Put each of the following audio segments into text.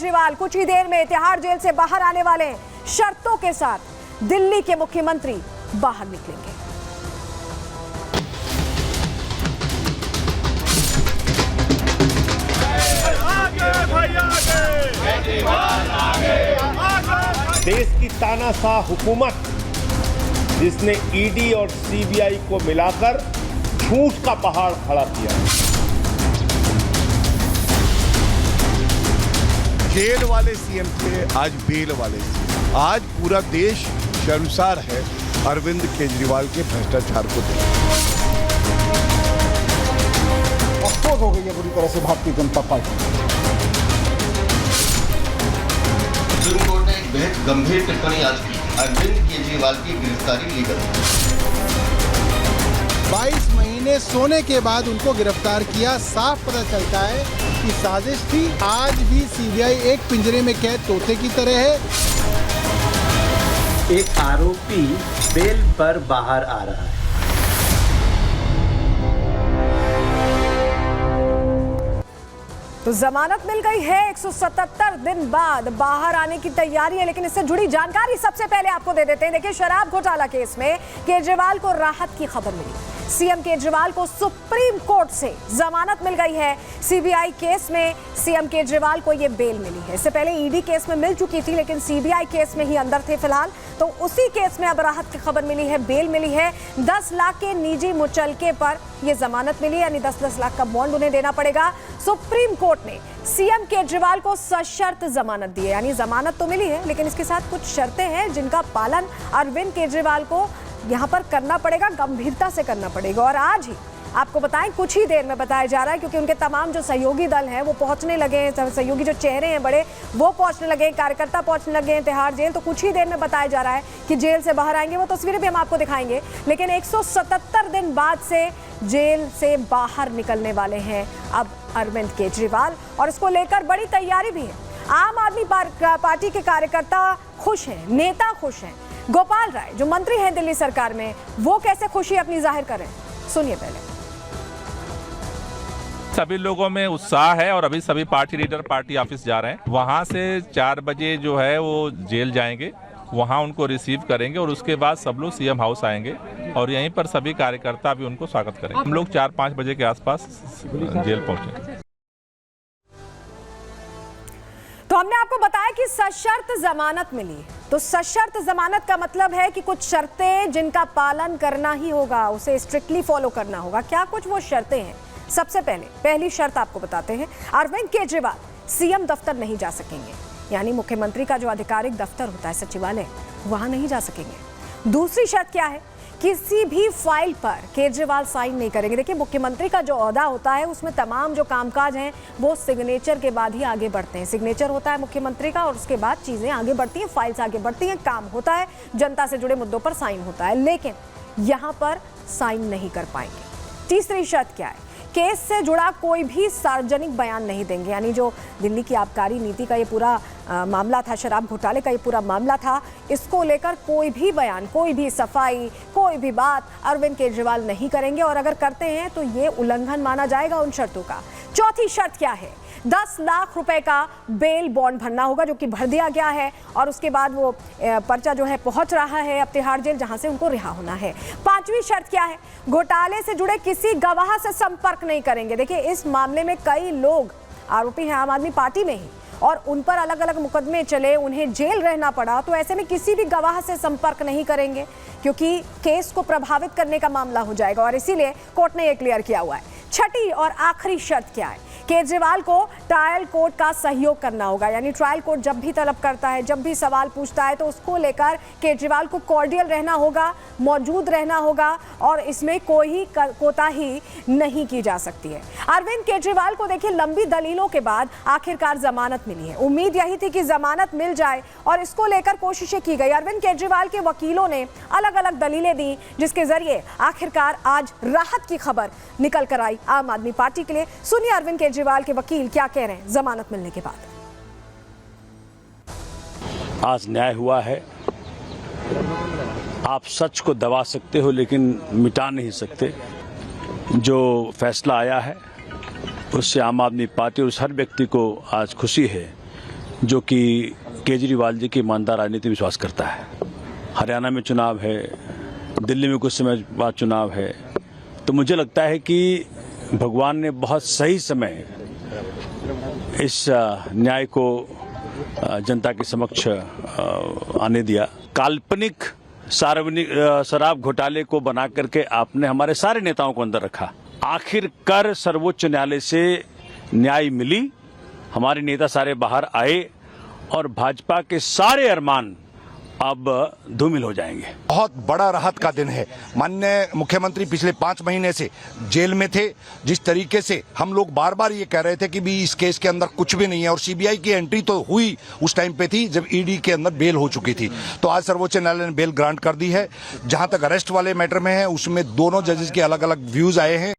केजरीवाल कुछ ही देर में तिहाड़ जेल से बाहर आने वाले हैं। शर्तों के साथ दिल्ली के मुख्यमंत्री बाहर निकलेंगे। देश की तानाशाह हुकूमत जिसने ईडी और सीबीआई को मिलाकर झूठ का पहाड़ खड़ा किया। जेल वाले सीएम थे, आज बेल वाले सीएम। आज पूरा देश शर्मसार है अरविंद केजरीवाल के भ्रष्टाचार को देखकर। अफसोस हो गई है बुरी तरह से Bharatiya Janata party. Supreme court ने एक बेहद गंभीर टिप्पणी आज की, अरविंद केजरीवाल की गिरफ्तारी लीगल। 22 महीने सोने के बाद उनको गिरफ्तार किया। साफ पता चलता है कि साजिश थी। आज भी सीबीआई एक पिंजरे में कैद तोते की तरह है। एक आरोपी बेल पर बाहर आ रहा है। तो जमानत मिल गई है। 177 दिन बाद बाहर आने की तैयारी है, लेकिन इससे जुड़ी जानकारी सबसे पहले आपको दे देते हैं। देखिए, शराब घोटाला केस में केजरीवाल को राहत की खबर मिली। सीएम केजरीवाल को सुप्रीम कोर्ट से जमानत मिल गई है। सीबीआई केस में सीएम केजरीवाल को यह बेल मिली है। इससे पहले ईडी केस में मिल चुकी थी, लेकिन सीबीआई केस में ही अंदर थे फिलहाल। तो उसी केस में अब राहत की खबर मिली है, बेल मिली है। 10 लाख के निजी मुचलके पर यह जमानत मिली, यानी 10-10 लाख का बॉन्ड उन्हें देना पड़ेगा। सुप्रीम कोर्ट ने सीएम केजरीवाल को सशर्त जमानत दी है, यानी जमानत तो मिली है, लेकिन इसके साथ कुछ शर्तें हैं जिनका पालन अरविंद केजरीवाल को यहां पर करना पड़ेगा, गंभीरता से करना पड़ेगा। और आज ही आपको बताएं, कुछ ही देर में बताया जा रहा है, क्योंकि उनके तमाम जो सहयोगी दल हैं वो पहुंचने लगे हैं, सहयोगी जो चेहरे हैं बड़े वो पहुंचने लगे हैं, कार्यकर्ता पहुंचने लगे हैं तिहाड़ जेल। तो कुछ ही देर में बताया जा रहा है कि जेल से बाहर आएंगे। वो तस्वीरें भी हम आपको दिखाएंगे। लेकिन 177 दिन बाद से जेल से बाहर निकलने वाले हैं अब अरविंद केजरीवाल, और इसको लेकर बड़ी तैयारी भी है। आम आदमी पार्टी के कार्यकर्ता खुश हैं, नेता खुश हैं। गोपाल राय जो मंत्री हैं दिल्ली सरकार में, वो कैसे खुशी अपनी जाहिर करें, सुनिए पहले। सभी लोगों में उत्साह है और अभी सभी पार्टी लीडर पार्टी ऑफिस जा रहे हैं। वहां से 4 बजे जो है वो जेल जाएंगे, वहां उनको रिसीव करेंगे और उसके बाद सब लोग सीएम हाउस आएंगे और यहीं पर सभी कार्यकर्ता भी उनको स्वागत करेंगे। हम लोग 4-5 बजे के आसपास जेल पहुंचे। तो हमने आपको बताया कि सशर्त जमानत मिली। तो सशर्त जमानत का मतलब है कि कुछ शर्तें जिनका पालन करना ही होगा, उसे स्ट्रिक्टली फॉलो करना होगा। क्या कुछ वो शर्तें हैं? सबसे पहली शर्त आपको बताते हैं, अरविंद केजरीवाल सीएम दफ्तर नहीं जा सकेंगे, यानी मुख्यमंत्री का जो आधिकारिक दफ्तर होता है, सचिवालय, वहां नहीं जा सकेंगे। दूसरी शर्त क्या है? किसी भी फाइल पर केजरीवाल साइन नहीं करेंगे। देखिए, मुख्यमंत्री का जो ओहदा होता है उसमें तमाम जो कामकाज हैं वो सिग्नेचर के बाद ही आगे बढ़ते हैं। सिग्नेचर होता है मुख्यमंत्री का और उसके बाद चीज़ें आगे बढ़ती हैं, फाइल्स आगे बढ़ती हैं, काम होता है, जनता से जुड़े मुद्दों पर साइन होता है, लेकिन यहाँ पर साइन नहीं कर पाएंगे। तीसरी शर्त क्या है? केस से जुड़ा कोई भी सार्वजनिक बयान नहीं देंगे, यानी जो दिल्ली की आबकारी नीति का ये पूरा मामला था, शराब घोटाले का ये पूरा मामला था, इसको लेकर कोई भी बयान, कोई भी सफाई, कोई भी बात अरविंद केजरीवाल नहीं करेंगे, और अगर करते हैं तो ये उल्लंघन माना जाएगा उन शर्तों का। चौथी शर्त क्या है? 10 लाख रुपए का बेल बॉन्ड भरना होगा, जो कि भर दिया गया है, और उसके बाद वो पर्चा जो है पहुंच रहा है अब तिहाड़ जेल, जहां से उनको रिहा होना है। 5वीं शर्त क्या है? घोटाले से जुड़े किसी गवाह से संपर्क नहीं करेंगे। देखिए, इस मामले में कई लोग आरोपी हैं आम आदमी पार्टी में ही, और उन पर अलग अलग मुकदमे चले, उन्हें जेल रहना पड़ा। तो ऐसे में किसी भी गवाह से संपर्क नहीं करेंगे, क्योंकि केस को प्रभावित करने का मामला हो जाएगा, और इसीलिए कोर्ट ने यह क्लियर किया हुआ है। छठी और आखिरी शर्त क्या है? केजरीवाल को ट्रायल कोर्ट का सहयोग करना होगा, यानी ट्रायल कोर्ट जब भी तलब करता है, जब भी सवाल पूछता है, तो उसको लेकर केजरीवाल को कॉर्डियल रहना होगा, मौजूद रहना होगा, और इसमें कोई कोताही नहीं की जा सकती है। अरविंद केजरीवाल को देखिए, लंबी दलीलों के बाद आखिरकार जमानत मिली है। उम्मीद यही थी कि जमानत मिल जाए, और इसको लेकर कोशिशें की गई। अरविंद केजरीवाल के वकीलों ने अलग अलग दलीलें दी, जिसके जरिए आखिरकार आज राहत की खबर निकल कर आई आम आदमी पार्टी के लिए। सुनिए अरविंद केजरीवाल के वकील क्या कह रहे हैं जमानत मिलने के बाद। आज न्याय हुआ है। आप सच को दबा सकते हो लेकिन मिटा नहीं सकते। जो फैसला आया है उससे आम आदमी पार्टी, उस हर व्यक्ति को आज खुशी है जो कि केजरीवाल जी की ईमानदार राजनीति में विश्वास करता है। हरियाणा में चुनाव है, दिल्ली में कुछ समय बाद चुनाव है, तो मुझे लगता है कि भगवान ने बहुत सही समय इस न्याय को जनता के समक्ष आने दिया। काल्पनिक सार्वजनिक शराब घोटाले को बना करके आपने हमारे सारे नेताओं को अंदर रखा। आखिरकार सर्वोच्च न्यायालय से न्याय मिली, हमारे नेता सारे बाहर आए और भाजपा के सारे अरमान अब धूमिल हो जाएंगे। बहुत बड़ा राहत का दिन है। माननीय मुख्यमंत्री पिछले 5 महीने से जेल में थे। जिस तरीके से हम लोग बार बार ये कह रहे थे कि भी इस केस के अंदर कुछ भी नहीं है, और सीबीआई की एंट्री तो हुई उस टाइम पे थी जब ईडी के अंदर बेल हो चुकी थी, तो आज सर्वोच्च न्यायालय ने बेल ग्रांट कर दी है। जहां तक अरेस्ट वाले मैटर में है, उसमें दोनों जजेस के अलग अलग व्यूज आए हैं।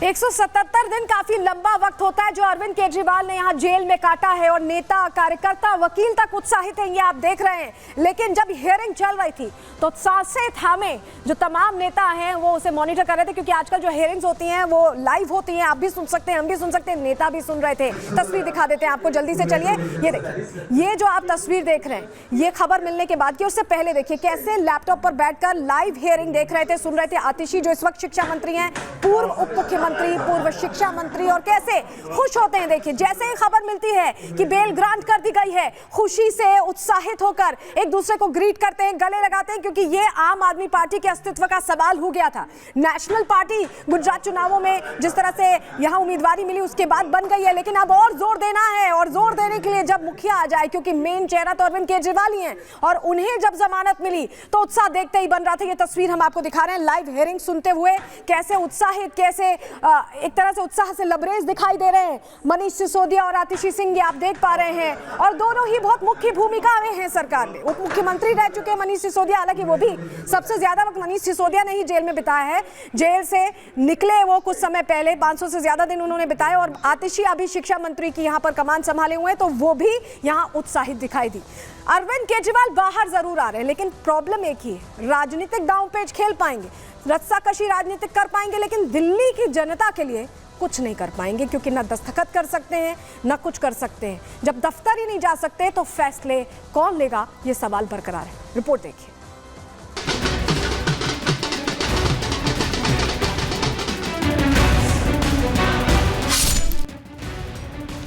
177 दिन काफी लंबा वक्त होता है जो अरविंद केजरीवाल ने यहाँ जेल में काटा है, और नेता, कार्यकर्ता, वकील तक उत्साहित हैं, ये आप देख रहे हैं। लेकिन जब हियरिंग चल रही थी तो सांसें थामे जो तमाम नेता हैं वो उसे मॉनिटर कर रहे थे, क्योंकि आजकल जो हियरिंग्स होती हैं वो लाइव होती हैं, आप भी सुन सकते हैं, हम भी सुन सकते हैं, नेता भी सुन रहे थे। तस्वीर दिखा देते हैं आपको जल्दी से, चलिए ये देखिए, ये जो आप तस्वीर देख रहे हैं ये खबर मिलने के बाद की, उससे पहले देखिए कैसे लैपटॉप पर बैठकर लाइव हियरिंग देख रहे थे, सुन रहे थे आतिशी जो इस वक्त शिक्षा मंत्री हैं, पूर्व उप मुख्यमंत्री, पूर्व शिक्षा मंत्री, और कैसे खुश होते हैं। देखिए जैसे ही खबर मिलती है कि बेल ग्रांट कर दी गई है, खुशी से उत्साहित होकर एक दूसरे को ग्रीट करते हैं, गले लगाते हैं, क्योंकि ये आम आदमी पार्टी के अस्तित्व का सवाल हो गया था। नेशनल पार्टी गुजरात चुनावों में जिस तरह से यहां उम्मीदवारी मिली उसके बाद बन गई है, लेकिन अब और जोर देना है, और जोर देने के लिए जब मुखिया आ जाए, क्योंकि मेन चेहरा तो अरविंद केजरीवाल ही हैं, और उन्हें जब जमानत मिली तो उत्साह देखते ही बन रहा था। ये तस्वीर हम आपको दिखा रहे हैं लाइव हियरिंग सुनते हुए, कैसे उत्साहित, कैसे एक तरह से उत्साह से लबरेज दिखाई दे रहे हैं मनीष सिसोदिया और आतिशी सिंह, ये आप देख पा रहे हैं, और दोनों ही बहुत मुख्य भूमिका में हैं सरकार में। उप मुख्यमंत्री रह चुके मनीष सिसोदिया, हालांकि वो भी सबसे ज्यादा वक्त मनीष सिसोदिया ने ही जेल में बिताया है। जेल से निकले वो कुछ समय पहले, 500 से ज्यादा दिन उन्होंने बिताए, और आतिशी अभी शिक्षा मंत्री की यहाँ पर कमान संभाले हुए हैं, तो वो भी यहाँ उत्साहित दिखाई दी। अरविंद केजरीवाल बाहर जरूर आ रहे हैं, लेकिन प्रॉब्लम एक ही है, राजनीतिक दांव पेच खेल पाएंगे, रस्साकशी राजनीतिक कर पाएंगे, लेकिन दिल्ली की जनता के लिए कुछ नहीं कर पाएंगे, क्योंकि ना दस्तखत कर सकते हैं ना कुछ कर सकते हैं। जब दफ्तर ही नहीं जा सकते तो फैसले कौन लेगा, ये सवाल बरकरार है। रिपोर्ट देखिए।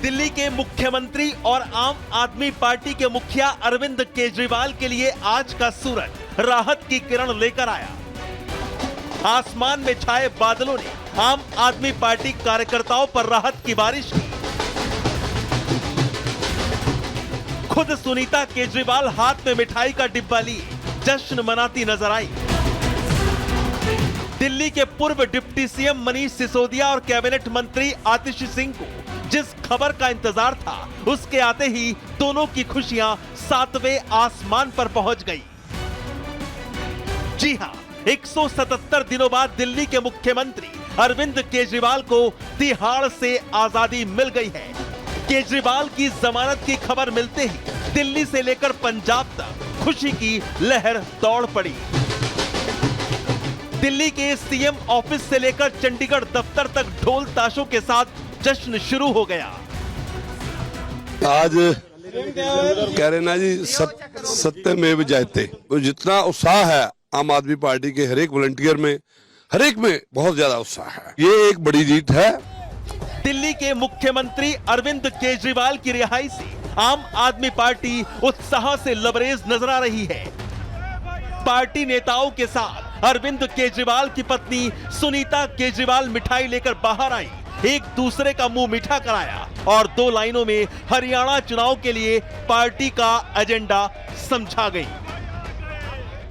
दिल्ली के मुख्यमंत्री और आम आदमी पार्टी के मुखिया अरविंद केजरीवाल के लिए आज का सूरज राहत की किरण लेकर आया। आसमान में छाए बादलों ने आम आदमी पार्टी कार्यकर्ताओं पर राहत की बारिश की। खुद सुनीता केजरीवाल हाथ में मिठाई का डिब्बा लिए जश्न मनाती नजर आई। दिल्ली के पूर्व डिप्टी सीएम मनीष सिसोदिया और कैबिनेट मंत्री आतिशी सिंह को जिस खबर का इंतजार था, उसके आते ही दोनों की खुशियां 7वें आसमान पर पहुंच गई। जी हां, 177 दिनों बाद दिल्ली के मुख्यमंत्री अरविंद केजरीवाल को तिहाड़ से आजादी मिल गई है। केजरीवाल की जमानत की खबर मिलते ही दिल्ली से लेकर पंजाब तक खुशी की लहर दौड़ पड़ी। दिल्ली के सीएम ऑफिस से लेकर चंडीगढ़ दफ्तर तक ढोल ताशों के साथ जश्न शुरू हो गया। आज कह रहे ना जी, सत्यमेव जयते, तो जितना उत्साह है आम आदमी पार्टी के हर एक वॉलंटियर में, हर एक में बहुत ज्यादा उत्साह है। ये एक बड़ी जीत है। दिल्ली के मुख्यमंत्री अरविंद केजरीवाल की रिहाई से आम आदमी पार्टी उत्साह से लबरेज नजर आ रही है। पार्टी नेताओं के साथ अरविंद केजरीवाल की पत्नी सुनीता केजरीवाल मिठाई लेकर बाहर आई, एक दूसरे का मुंह मीठा कराया और 2 लाइनों में हरियाणा चुनाव के लिए पार्टी का एजेंडा समझा गई।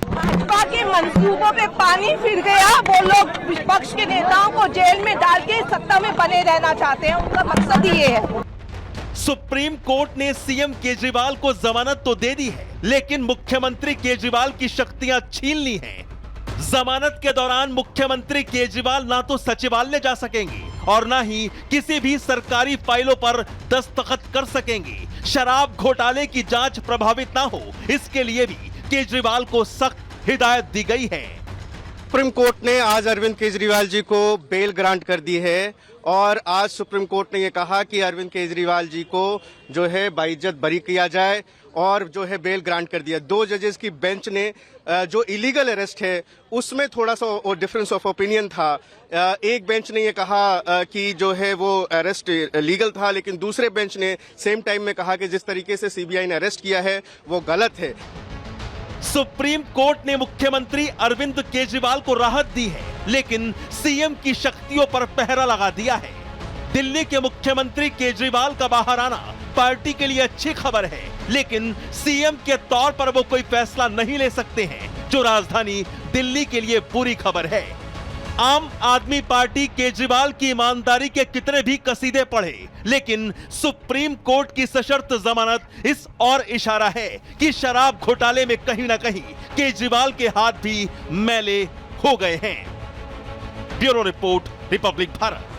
भाजपा के मंसूबों पे पानी फिर गया। वो लोग विपक्ष के नेताओं को जेल में डाल के सत्ता में बने रहना चाहते हैं, उनका मकसद ये है। सुप्रीम कोर्ट ने सीएम केजरीवाल को जमानत तो दे दी है, लेकिन मुख्यमंत्री केजरीवाल की शक्तियां छीन ली हैं। जमानत के दौरान मुख्यमंत्री केजरीवाल ना तो सचिवालय जा सकेंगे और ना ही किसी भी सरकारी फाइलों पर दस्तखत कर सकेंगे। शराब घोटाले की जांच प्रभावित ना हो, इसके लिए भी केजरीवाल को सख्त हिदायत दी गई है। सुप्रीम कोर्ट ने आज अरविंद केजरीवाल जी को बेल ग्रांट कर दी है और आज सुप्रीम कोर्ट ने ये कहा कि अरविंद केजरीवाल जी को जो है बाइज्जत बरी किया जाए और जो है बेल ग्रांट कर दिया। 2 जजेस की बेंच ने जो इलीगल अरेस्ट है उसमें थोड़ा सा डिफरेंस ऑफ ओपिनियन था। एक बेंच ने ये कहा कि जो है वो अरेस्ट लीगल था, लेकिन दूसरे बेंच ने सेम टाइम में कहा कि जिस तरीके से सीबीआई ने अरेस्ट किया है वो गलत है। सुप्रीम कोर्ट ने मुख्यमंत्री अरविंद केजरीवाल को राहत दी है, लेकिन सीएम की शक्तियों पर पहरा लगा दिया है। दिल्ली के मुख्यमंत्री केजरीवाल का बाहर आना पार्टी के लिए अच्छी खबर है, लेकिन सीएम के तौर पर वो कोई फैसला नहीं ले सकते हैं, जो राजधानी दिल्ली के लिए बुरी खबर है। आम आदमी पार्टी केजरीवाल की ईमानदारी के कितने भी कसीदे पढ़े, लेकिन सुप्रीम कोर्ट की सशर्त जमानत इस और इशारा है कि शराब घोटाले में कहीं ना कहीं केजरीवाल के हाथ भी मैले हो गए हैं। Bureau report, Republic Bharat.